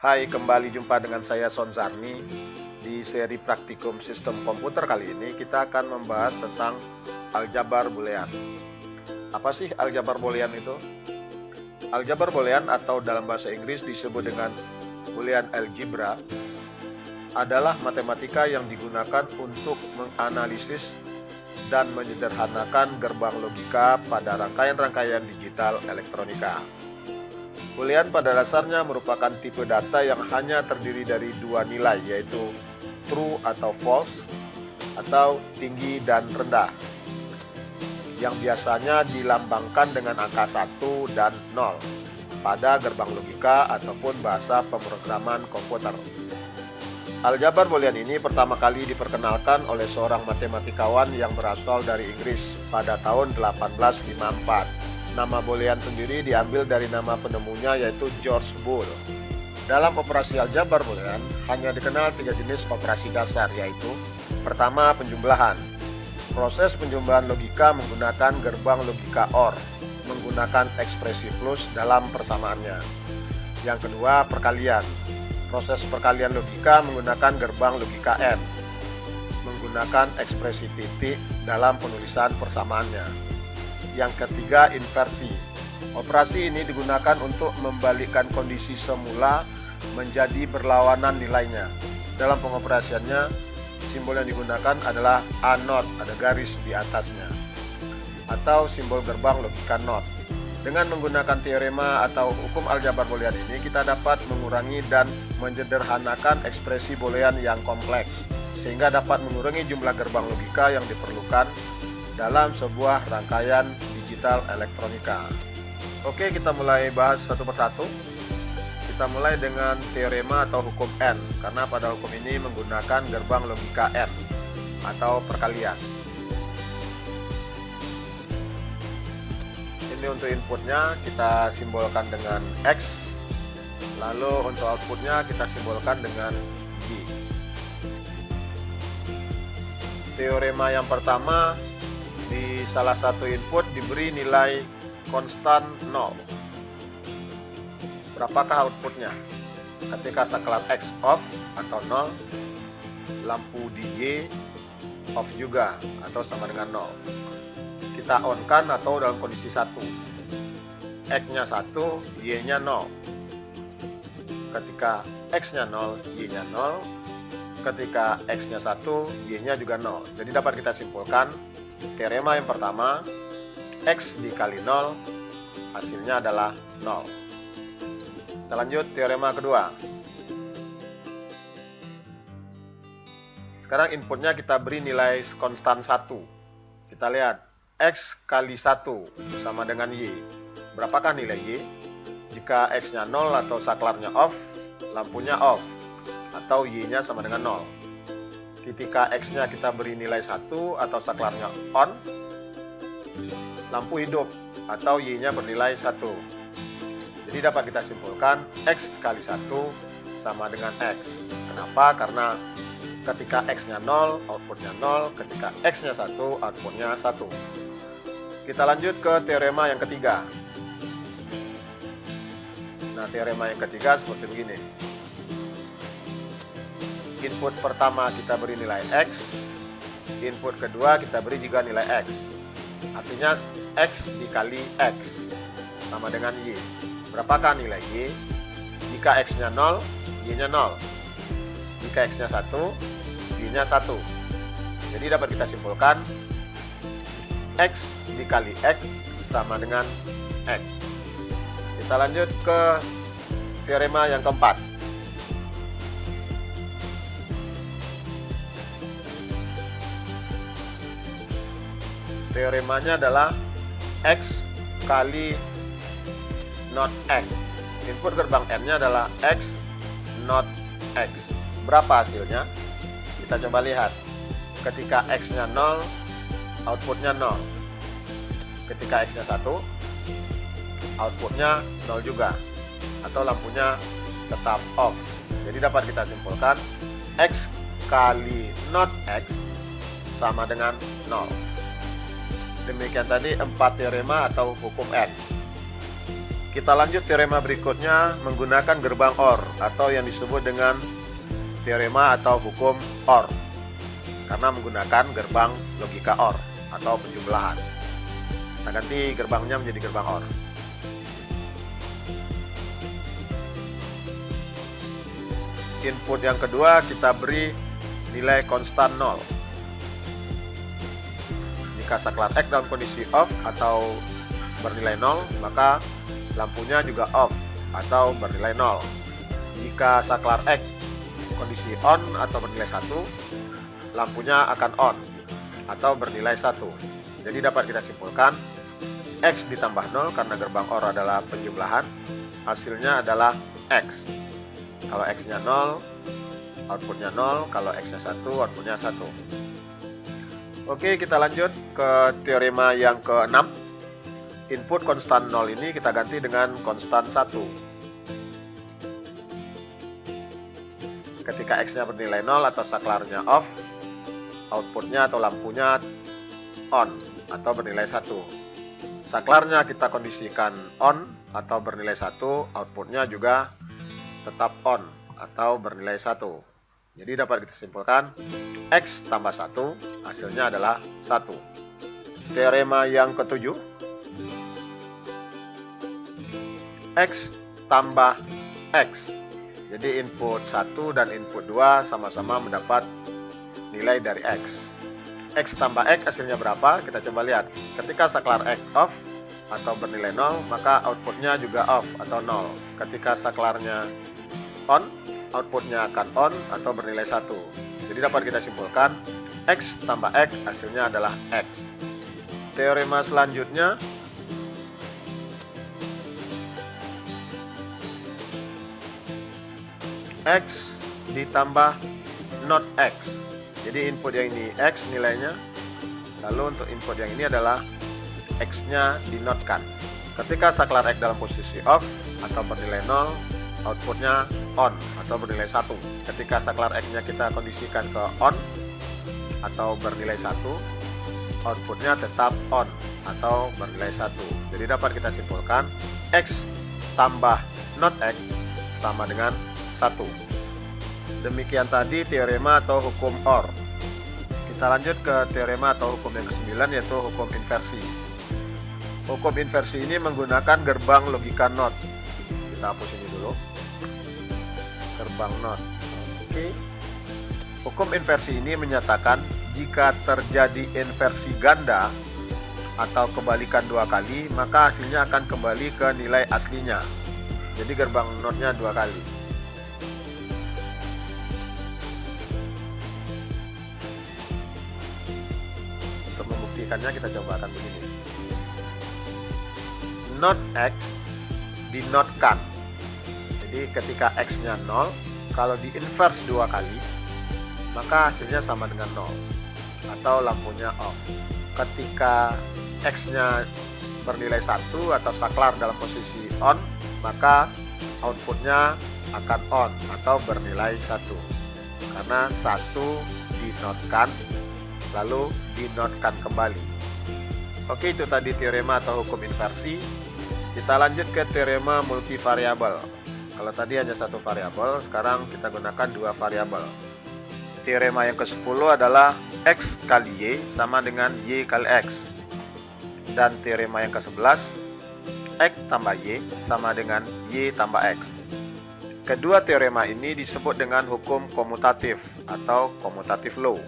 Hai, kembali jumpa dengan saya Sonzarni. Di seri praktikum sistem komputer kali ini kita akan membahas tentang aljabar boolean. Apa sih aljabar boolean itu? Aljabar boolean atau dalam bahasa Inggris disebut dengan boolean algebra adalah matematika yang digunakan untuk menganalisis dan menyederhanakan gerbang logika pada rangkaian-rangkaian digital elektronika. Boolean pada dasarnya merupakan tipe data yang hanya terdiri dari dua nilai, yaitu true atau false, atau tinggi dan rendah, yang biasanya dilambangkan dengan angka 1 dan 0 pada gerbang logika ataupun bahasa pemrograman komputer. Aljabar boolean ini pertama kali diperkenalkan oleh seorang matematikawan yang berasal dari Inggris pada tahun 1854. Nama boolean sendiri diambil dari nama penemunya, yaitu George Boole. Dalam operasi aljabar boolean hanya dikenal 3 jenis operasi dasar, yaitu pertama, penjumlahan. Proses penjumlahan logika menggunakan gerbang logika OR, menggunakan ekspresi plus dalam persamaannya. Yang kedua, perkalian. Proses perkalian logika menggunakan gerbang logika AND, menggunakan ekspresi titik dalam penulisan persamaannya. Yang ketiga, inversi. Operasi ini digunakan untuk membalikkan kondisi semula menjadi berlawanan nilainya. Dalam pengoperasiannya, simbol yang digunakan adalah A0, ada garis di atasnya, atau simbol gerbang logika NOT. Dengan menggunakan teorema atau hukum aljabar boolean ini, kita dapat mengurangi dan menyederhanakan ekspresi boolean yang kompleks, sehingga dapat mengurangi jumlah gerbang logika yang diperlukan dalam sebuah rangkaian digital elektronika. Oke, kita mulai bahas satu persatu. Kita mulai dengan teorema atau hukum N, karena pada hukum ini menggunakan gerbang logika N atau perkalian. Ini untuk inputnya kita simbolkan dengan X, lalu untuk outputnya kita simbolkan dengan Y. Teorema yang pertama, di salah satu input diberi nilai konstan 0. Berapakah outputnya? Ketika saklar X off atau 0, lampu di Y off juga atau sama dengan 0. Kita on kan atau dalam kondisi 1. X-nya 1, Y-nya 0. Ketika X-nya 0, Y-nya 0. Ketika X-nya 1, Y-nya juga 0. Jadi dapat kita simpulkan teorema yang pertama, X dikali 0, hasilnya adalah 0. Kita lanjut teorema kedua. Sekarang inputnya kita beri nilai konstan 1. Kita lihat, X kali 1 sama dengan Y. Berapakah nilai Y? Jika X-nya 0 atau saklarnya off, lampunya off, atau Y-nya sama dengan 0. Ketika X-nya kita beri nilai 1 atau saklarnya on, lampu hidup atau Y-nya bernilai 1. Jadi dapat kita simpulkan X kali 1 sama dengan X. Kenapa? Karena ketika X-nya 0, outputnya 0. Ketika X-nya 1, outputnya 1. Kita lanjut ke teorema yang ketiga. Nah, teorema yang ketiga seperti begini. Input pertama kita beri nilai X, input kedua kita beri juga nilai X. Artinya X dikali X sama dengan Y. Berapakah nilai Y? Jika X-nya 0, Y-nya 0. Jika X-nya 1, Y-nya 1. Jadi dapat kita simpulkan X dikali X sama dengan X. Kita lanjut ke teorema yang keempat. Teoremanya adalah X kali not X. Input gerbang N-nya adalah X not X. Berapa hasilnya? Kita coba lihat. Ketika X-nya 0, outputnya 0. Ketika X-nya 1, outputnya 0 juga, atau lampunya tetap off. Jadi dapat kita simpulkan X kali not X sama dengan 0. Demikian tadi 4 teorema atau hukum N. Kita lanjut teorema berikutnya menggunakan gerbang OR atau yang disebut dengan teorema atau hukum OR, karena menggunakan gerbang logika OR atau penjumlahan. Kita ganti gerbangnya menjadi gerbang OR. Input yang kedua kita beri nilai konstan 0. Jika saklar X dalam kondisi off atau bernilai 0, maka lampunya juga off atau bernilai 0. Jika saklar X kondisi on atau bernilai 1, lampunya akan on atau bernilai 1. Jadi dapat kita simpulkan X ditambah 0 karena gerbang OR adalah penjumlahan, hasilnya adalah X. Kalau X-nya 0, outputnya 0. Kalau X-nya 1, outputnya 1. Oke, kita lanjut ke teorema yang ke-6. Input konstan 0 ini kita ganti dengan konstan 1. Ketika X-nya bernilai 0 atau saklarnya off, outputnya atau lampunya on atau bernilai 1. Saklarnya kita kondisikan on atau bernilai 1, outputnya juga tetap on atau bernilai 1. Jadi dapat kita simpulkan X tambah 1 hasilnya adalah 1. Teorema yang ke-7, X tambah X. Jadi input 1 dan input 2 sama-sama mendapat nilai dari X. X tambah X hasilnya berapa? Kita coba lihat. Ketika saklar X off atau bernilai 0, maka outputnya juga off atau 0. Ketika saklarnya on, outputnya akan on atau bernilai 1. Jadi dapat kita simpulkan X tambah X hasilnya adalah X. Teorema selanjutnya, X ditambah not X. Jadi input yang ini X nilainya, lalu untuk input yang ini adalah X-nya dinotkan. Ketika saklar X dalam posisi off atau bernilai 0, outputnya on atau bernilai 1. Ketika saklar X-nya kita kondisikan ke on atau bernilai 1, outputnya tetap on atau bernilai 1. Jadi dapat kita simpulkan X tambah not X sama dengan 1. Demikian tadi teorema atau hukum OR. Kita lanjut ke teorema atau hukum yang ke-9, yaitu hukum inversi. Hukum inversi ini menggunakan gerbang logika NOT. Kita hapus ini dulu. Gerbang NOT. Oke. Hukum inversi ini menyatakan jika terjadi inversi ganda atau kebalikan 2 kali, maka hasilnya akan kembali ke nilai aslinya. Jadi gerbang NOT-nya 2 kali. Untuk membuktikannya kita coba akan begini. Not X dinotkan. Jadi ketika X-nya 0, kalau di inverse 2 kali, maka hasilnya sama dengan 0 atau lampunya off. Ketika X-nya bernilai 1 atau saklar dalam posisi on, maka outputnya akan on atau bernilai 1. Karena 1 dinotkan, lalu dinotkan kembali. Oke, itu tadi teorema atau hukum inversi. Kita lanjut ke teorema multivariabel. Kalau tadi hanya 1 variabel, sekarang kita gunakan 2 variabel. Teorema yang ke-10 adalah X kali Y sama dengan Y kali X. Dan teorema yang ke-11, X tambah Y sama dengan Y tambah X. Kedua teorema ini disebut dengan hukum komutatif atau commutative law.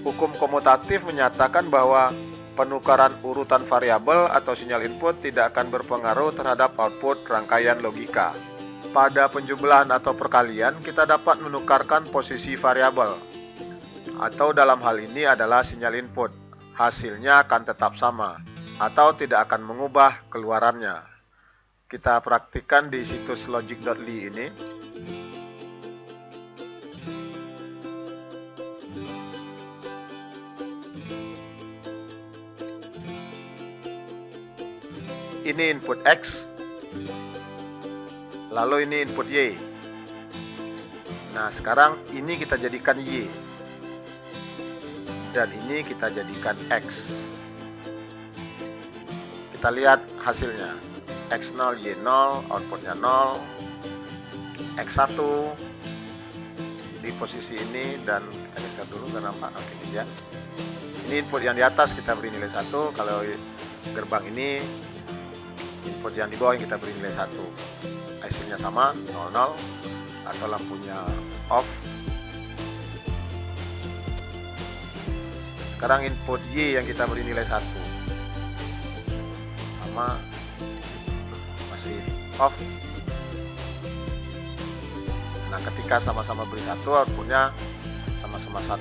Hukum komutatif menyatakan bahwa penukaran urutan variabel atau sinyal input tidak akan berpengaruh terhadap output rangkaian logika. Pada penjumlahan atau perkalian, kita dapat menukarkan posisi variabel, atau dalam hal ini adalah sinyal input. Hasilnya akan tetap sama, atau tidak akan mengubah keluarannya. Kita praktikkan di situs logic.ly ini. Ini input X, lalu ini input Y. Nah, sekarang ini kita jadikan Y, dan ini kita jadikan X. Kita lihat hasilnya. X0, Y0, outputnya 0, X1 di posisi ini, dan kita geser dulu biar nampak. Oke, ini ya. Ini input yang di atas kita beri nilai 1, kalau gerbang ini input yang di bawah yang kita beri nilai 1. Hasilnya sama, 00, atau lampunya off. Sekarang input Y yang kita beri nilai 1 sama, masih off. Nah, ketika sama-sama beri 1, outputnya sama-sama 1.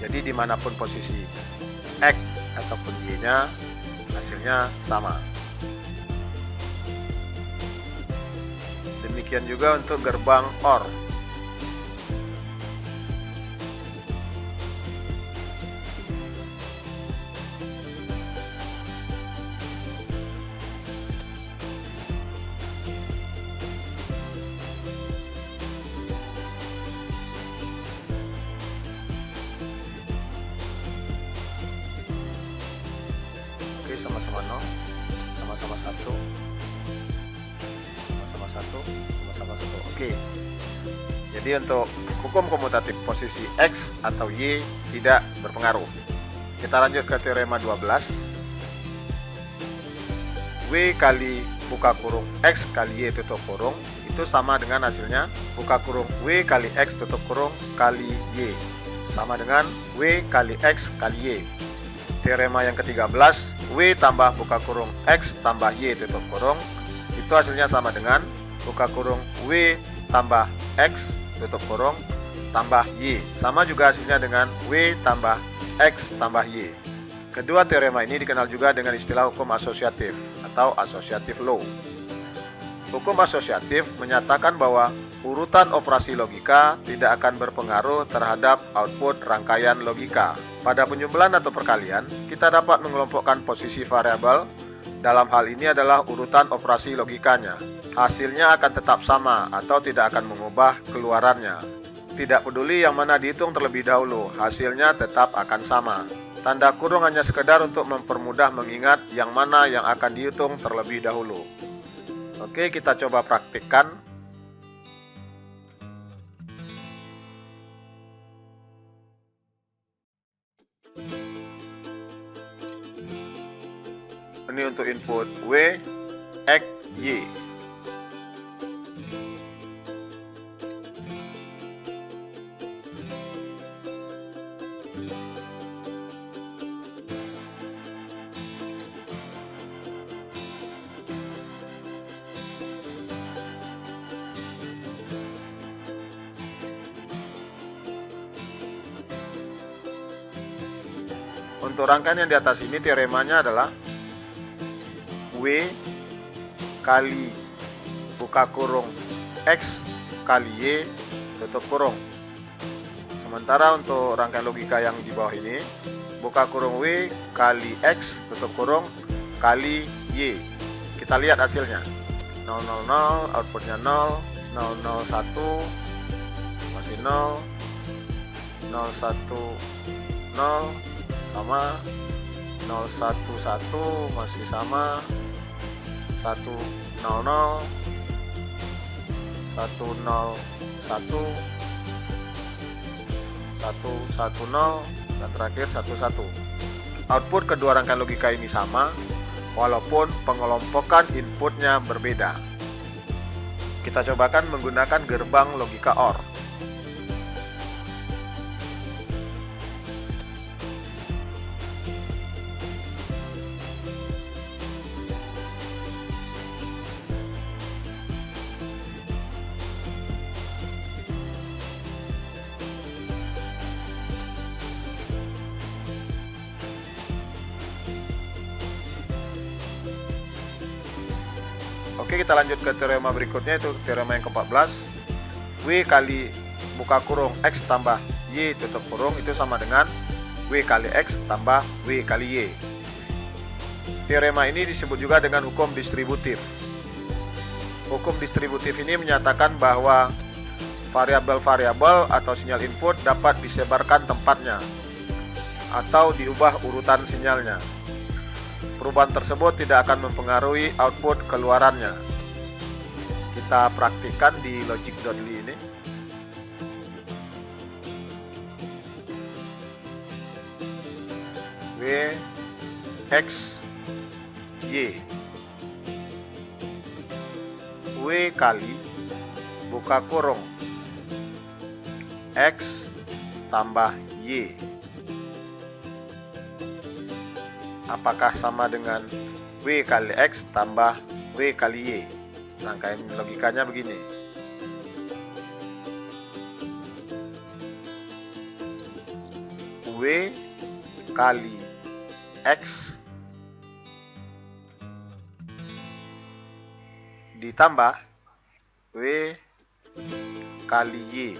Jadi dimanapun posisi X ataupun Y nya, hasilnya sama. Demikian juga untuk gerbang OR. Oke, sama-sama 0, sama-sama 1, sama-sama 1, sama-sama 1. Oke. Jadi untuk hukum komutatif posisi X atau Y tidak berpengaruh. Kita lanjut ke teorema 12. W kali buka kurung X kali Y tutup kurung itu sama dengan hasilnya buka kurung W kali X tutup kurung kali Y, sama dengan W kali X kali Y. Teorema yang ke-13, W tambah buka kurung X tambah Y tutup kurung itu hasilnya sama dengan buka kurung W tambah X tutup kurung tambah Y, sama juga hasilnya dengan W tambah X tambah Y. Kedua teorema ini dikenal juga dengan istilah hukum asosiatif atau associative law. Hukum asosiatif menyatakan bahwa urutan operasi logika tidak akan berpengaruh terhadap output rangkaian logika. Pada penjumlahan atau perkalian, kita dapat mengelompokkan posisi variabel. Dalam hal ini adalah urutan operasi logikanya. Hasilnya akan tetap sama atau tidak akan mengubah keluarannya. Tidak peduli yang mana dihitung terlebih dahulu, hasilnya tetap akan sama. Tanda kurung hanya sekedar untuk mempermudah mengingat yang mana yang akan dihitung terlebih dahulu. Oke, kita coba praktikkan. Ini untuk input W, X, Y. Untuk rangkaian yang di atas ini teoremanya adalah W kali buka kurung X kali Y tutup kurung. Sementara untuk rangkaian logika yang di bawah ini, buka kurung W kali X tutup kurung kali Y. Kita lihat hasilnya. 000, outputnya 0, 001, masih 0, 010, sama, 011 masih sama, 100, 101, 110, dan terakhir 11. Output kedua rangkaian logika ini sama, walaupun pengelompokan inputnya berbeda. Kita cobakan menggunakan gerbang logika OR. Oke, kita lanjut ke teorema berikutnya, itu teorema yang ke-14. W kali buka kurung X tambah Y tutup kurung itu sama dengan W kali X tambah W kali Y. Teorema ini disebut juga dengan hukum distributif. Hukum distributif ini menyatakan bahwa variabel-variabel atau sinyal input dapat disebarkan tempatnya atau diubah urutan sinyalnya. Perubahan tersebut tidak akan mempengaruhi output keluarannya. Kita praktikkan di logic.ly ini. W X Y, W kali buka kurung X tambah Y. Apakah sama dengan W kali X tambah W kali Y? Rangkaian logikanya begini. W kali X ditambah W kali Y.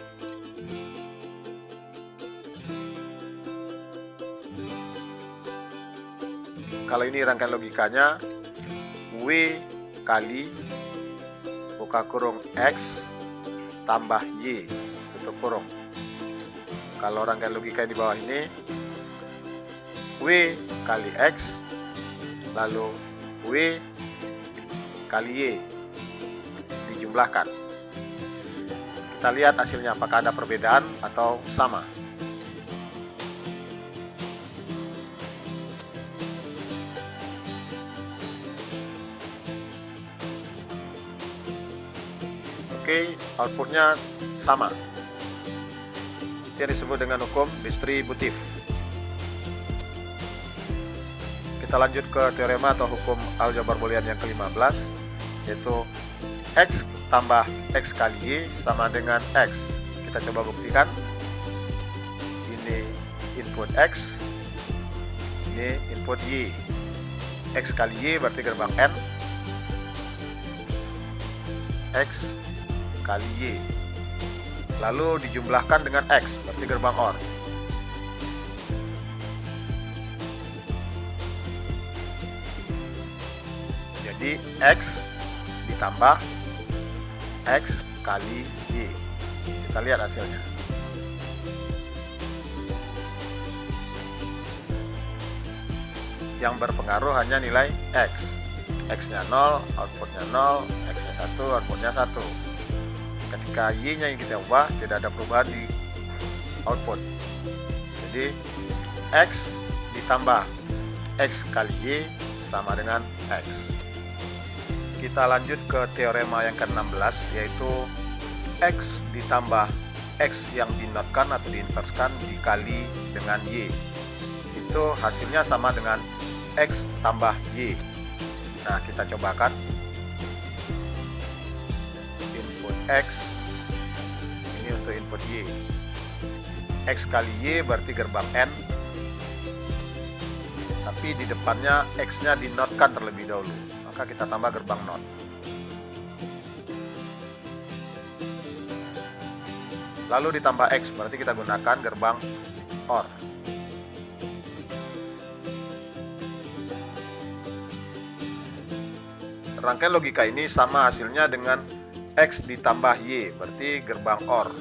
Kalau ini rangkaian logikanya, W kali buka kurung X tambah Y tutup kurung. Kalau rangkaian logika di bawah ini, W kali X lalu W kali Y dijumlahkan. Kita lihat hasilnya apakah ada perbedaan atau sama. Oke, outputnya sama. Ini disebut dengan hukum distributif. Kita lanjut ke teorema atau hukum aljabar boolean yang ke-15, yaitu X tambah X kali Y sama dengan X. Kita coba buktikan. Ini input X, ini input Y. X kali Y berarti gerbang N, X kali Y, lalu dijumlahkan dengan X berarti gerbang OR. Jadi X ditambah X kali Y. Kita lihat hasilnya. Yang berpengaruh hanya nilai X. X-nya 0, outputnya 0, X-nya 1, outputnya 1. Ketika Y-nya yang kita ubah, tidak ada perubahan di output. Jadi X ditambah X kali Y sama dengan X. Kita lanjut ke teorema yang ke-16, yaitu X ditambah X yang dinotkan atau diinverskan dikali dengan Y. Itu hasilnya sama dengan X tambah Y. Nah, kita cobakan. Input X, ini untuk input Y. X kali Y berarti gerbang N, tapi di depannya X-nya dinotkan terlebih dahulu, maka kita tambah gerbang not. Lalu ditambah X berarti kita gunakan gerbang OR. Rangkaian logika ini sama hasilnya dengan X ditambah Y, berarti gerbang OR.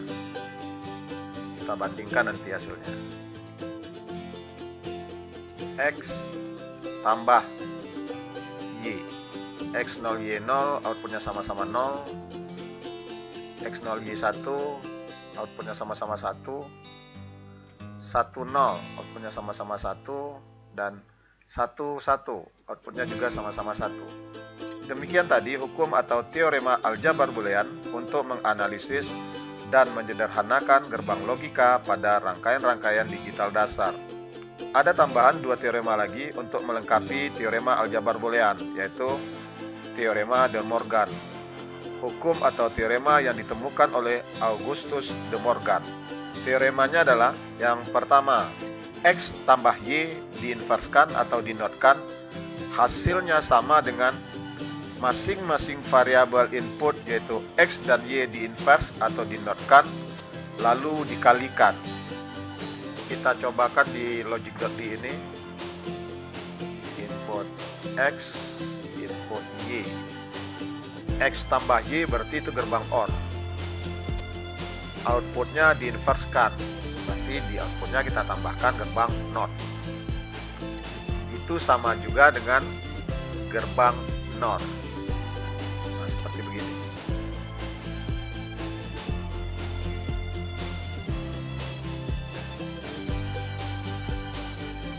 Kita bandingkan nanti hasilnya. X tambah Y. X0 Y0, outputnya sama-sama 0. X0 Y1, outputnya sama-sama 1. 1,0, outputnya sama-sama 1. Dan 1,1, outputnya juga sama-sama 1. Demikian tadi hukum atau teorema aljabar boolean untuk menganalisis dan menyederhanakan gerbang logika pada rangkaian-rangkaian digital dasar. Ada tambahan 2 teorema lagi untuk melengkapi teorema aljabar boolean, yaitu teorema De Morgan. Hukum atau teorema yang ditemukan oleh Augustus De Morgan. Teoremanya adalah yang pertama, X tambah Y diinverskan atau dinotkan, hasilnya sama dengan masing-masing variabel input yaitu X dan Y diinvers atau dinotkan lalu dikalikan. Kita cobakan di logic.ly ini. Input X, input Y. X tambah Y berarti itu gerbang OR. Outputnya diinverskan, berarti di outputnya kita tambahkan gerbang NOT. itu sama juga dengan gerbang NOR. Nah, seperti begini.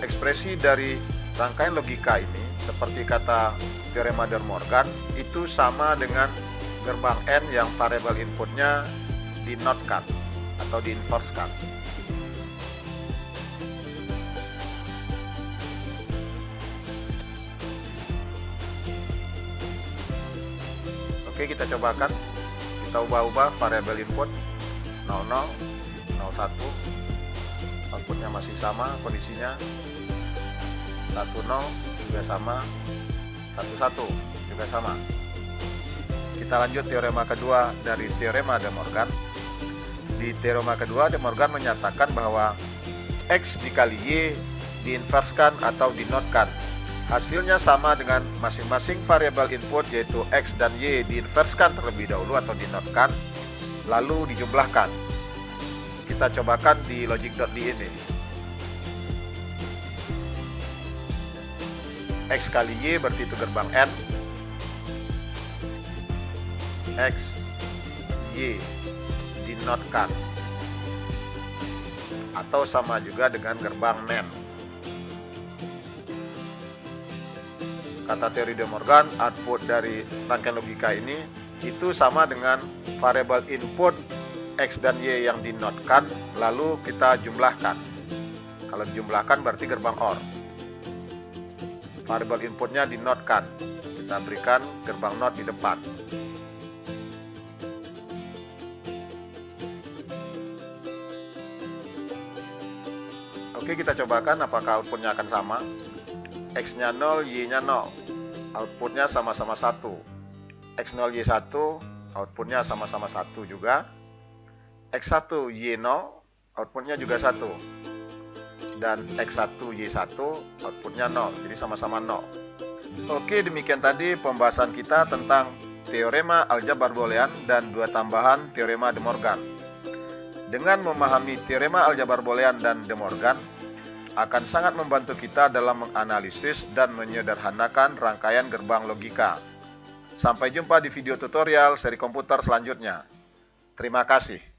Ekspresi dari rangkaian logika ini, seperti kata teorema De Morgan, itu sama dengan gerbang N yang variabel inputnya dinotkan atau diinversekan. Oke, kita cobakan. Kita ubah-ubah variabel input 00, 01, outputnya masih sama kondisinya, 10 juga sama, 11 juga sama. Kita lanjut teorema kedua dari teorema De Morgan. Di teorema kedua, De Morgan menyatakan bahwa X dikali Y diinverskan atau dinotkan. Hasilnya sama dengan masing-masing variabel input, yaitu X dan Y diinverskan terlebih dahulu atau dinotkan, lalu dijumlahkan. Kita cobakan di logic.ly ini. X kali Y berarti itu gerbang N. X, Y dinotkan atau sama juga dengan gerbang NAND. Kata teori De Morgan, output dari rangkaian logika ini itu sama dengan variabel input X dan Y yang dinotkan, lalu kita jumlahkan. Kalau dijumlahkan berarti gerbang OR. Variabel inputnya dinotkan, kita berikan gerbang NOT di depan. Oke, kita cobakan apakah outputnya akan sama. X-nya 0, Y-nya 0. Outputnya sama-sama 1. X0, Y1, outputnya sama-sama 1 juga. X1, Y0, outputnya juga 1. Dan X1, Y1, outputnya 0. Jadi sama-sama 0. Oke, demikian tadi pembahasan kita tentang teorema aljabar boolean dan dua tambahan teorema De Morgan. Dengan memahami teorema aljabar boolean dan De Morgan, akan sangat membantu kita dalam menganalisis dan menyederhanakan rangkaian gerbang logika. Sampai jumpa di video tutorial seri komputer selanjutnya. Terima kasih.